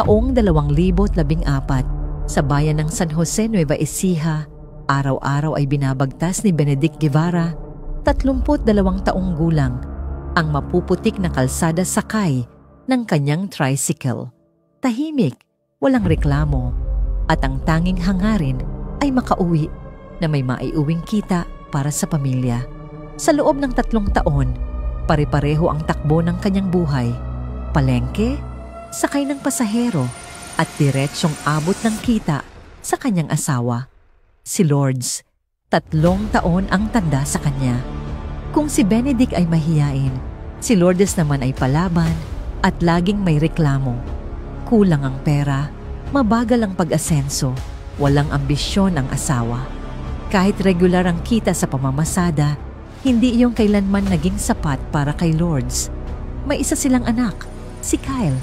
Taong 2014, sa bayan ng San Jose, Nueva Ecija, araw-araw ay binabagtas ni Benedict Guevara, 32 taong gulang, ang mapuputik na kalsada sakay ng kanyang tricycle. Tahimik, walang reklamo, at ang tanging hangarin ay makauwi na may maiuwing kita para sa pamilya. Sa loob ng 3 taon, pare-pareho ang takbo ng kanyang buhay. Palengke, sakay ng pasahero, at diretsyong abot ng kita sa kanyang asawa. Si Lourdes, 3 taon ang tanda sa kanya. Kung si Benedict ay mahiyain, si Lourdes naman ay palaban at laging may reklamo. Kulang ang pera, mabagal ang pag-asenso, walang ambisyon ang asawa. Kahit regular ang kita sa pamamasada, hindi iyong kailanman naging sapat para kay Lourdes. May isa silang anak, si Kyle,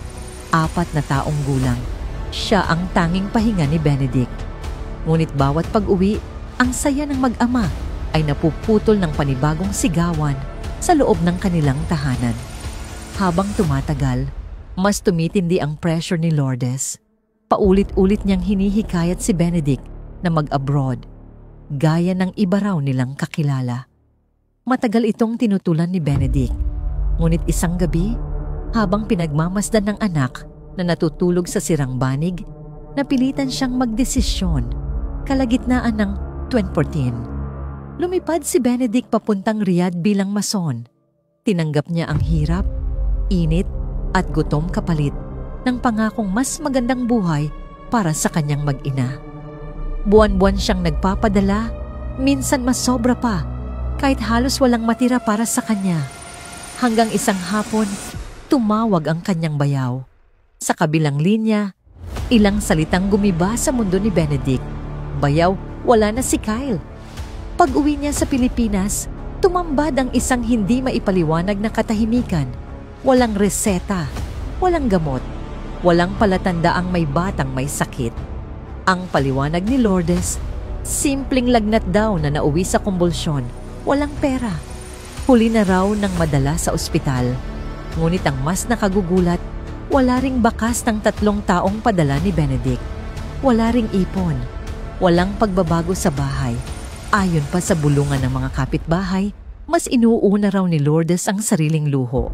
4 na taong gulang. Siya ang tanging pahinga ni Benedict. Ngunit bawat pag-uwi, ang saya ng mag-ama ay napuputol ng panibagong sigawan sa loob ng kanilang tahanan. Habang tumatagal, mas tumitindi ang pressure ni Lourdes. Paulit-ulit niyang hinihikayat si Benedict na mag-abroad, gaya ng iba raw nilang kakilala. Matagal itong tinutulan ni Benedict. Ngunit isang gabi, habang pinagmamasdan ng anak na natutulog sa sirang banig, napilitan siyang magdesisyon, kalagitnaan ng 2014. Lumipad si Benedict papuntang Riyadh bilang mason. Tinanggap niya ang hirap, init at gutom kapalit ng pangakong mas magandang buhay para sa kanyang mag-ina. Buwan-buwan siyang nagpapadala, minsan mas sobra pa, kahit halos walang matira para sa kanya. Hanggang isang hapon, tumawag ang kanyang bayaw. Sa kabilang linya, ilang salitang gumiba sa mundo ni Benedict. Bayaw, wala na si Kyle. Pag-uwi niya sa Pilipinas, tumambad ang isang hindi maipaliwanag na katahimikan. Walang reseta, walang gamot, walang palatandaang may batang may sakit. Ang paliwanag ni Lourdes, simpleng lagnat daw na nauwi sa kumbulsyon, walang pera. Huli na raw ng madala sa ospital. Ngunit ang mas nakagugulat, wala ring bakas ng 3 taong padala ni Benedict. Wala ring ipon. Walang pagbabago sa bahay. Ayon pa sa bulungan ng mga kapitbahay, mas inuuna raw ni Lourdes ang sariling luho.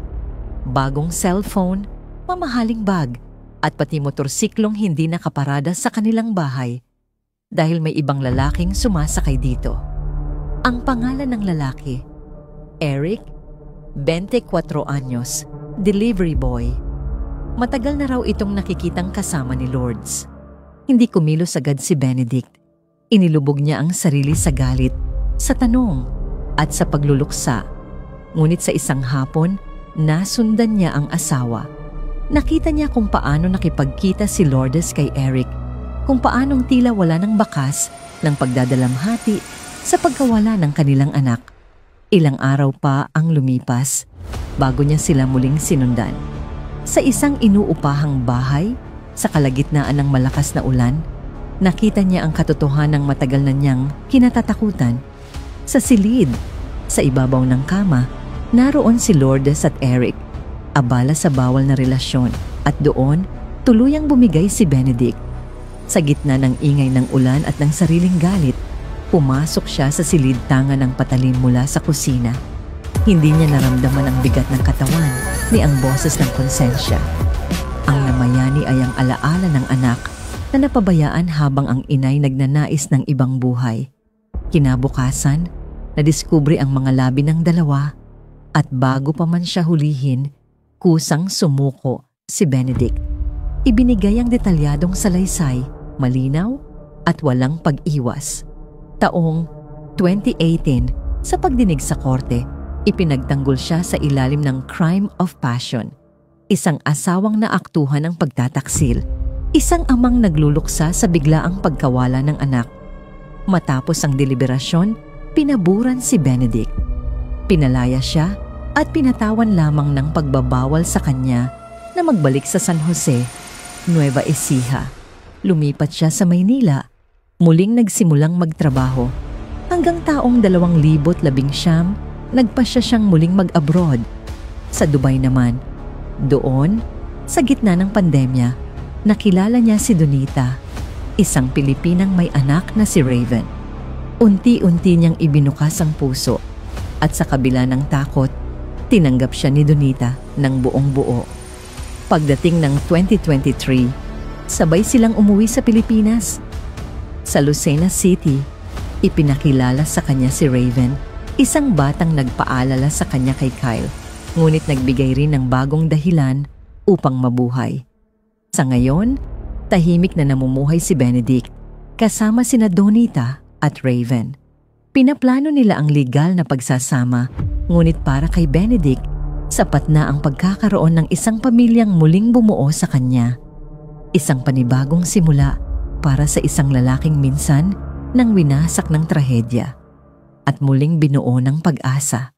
Bagong cellphone, mamahaling bag, at pati motorsiklong hindi nakaparada sa kanilang bahay dahil may ibang lalaking sumasakay dito. Ang pangalan ng lalaki, Eric, 24 anyos, delivery boy. Matagal na raw itong nakikitang kasama ni Lourdes. Hindi kumilos agad si Benedict. Inilubog niya ang sarili sa galit, sa tanong, at sa pagluluksa. Ngunit sa isang hapon, nasundan niya ang asawa. Nakita niya kung paano nakipagkita si Lourdes kay Eric, kung paanong tila wala ng bakas ng pagdadalamhati sa pagkawala ng kanilang anak. Ilang araw pa ang lumipas bago niya sila muling sinundan. Sa isang inuupahang bahay, sa kalagitnaan ng malakas na ulan, nakita niya ang katotohanang matagal na niyang kinatatakutan. Sa silid, sa ibabaw ng kama, naroon si Lourdes at Eric, abala sa bawal na relasyon, at doon, tuluyang bumigay si Benedict. Sa gitna ng ingay ng ulan at ng sariling galit, pumasok siya sa silid tanga ng patalim mula sa kusina. Hindi niya naramdaman ang bigat ng katawan ni ang boses ng konsensya. Ang namayani ay ang alaala ng anak na napabayaan habang ang inay nagnanais ng ibang buhay. Kinabukasan, nadiskubre ang mga labi ng dalawa at bago pa man siya hulihin, kusang sumuko si Benedict. Ibinigay ang detalyadong salaysay, malinaw at walang pag-iwas. Taong 2018, sa pagdinig sa korte, ipinagtanggol siya sa ilalim ng crime of passion. Isang asawang naaktuhan ng pagtataksil. Isang amang nagluluksa sa biglaang pagkawala ng anak. Matapos ang deliberasyon, pinaburan si Benedict. Pinalaya siya at pinatawan lamang ng pagbabawal sa kanya na magbalik sa San Jose, Nueva Ecija. Lumipat siya sa Maynila, muling nagsimulang magtrabaho. Hanggang taong 2019, nagpasya siyang muling mag-abroad. Sa Dubai naman, doon, sa gitna ng pandemya, nakilala niya si Donita, isang Pilipinang may anak na si Raven. Unti-unti niyang ibinukas ang puso at sa kabila ng takot, tinanggap siya ni Donita ng buong buo. Pagdating ng 2023, sabay silang umuwi sa Pilipinas. Sa Lucena City, ipinakilala sa kanya si Raven, isang batang nagpaalala sa kanya kay Kyle, ngunit nagbigay rin ng bagong dahilan upang mabuhay. Sa ngayon, tahimik na namumuhay si Benedict kasama sina Donita at Raven. Pinaplano nila ang legal na pagsasama, ngunit para kay Benedict, sapat na ang pagkakaroon ng isang pamilyang muling bumuo sa kanya. Isang panibagong simula para sa isang lalaking minsan nang winasak ng trahedya at muling binuo ng pag-asa.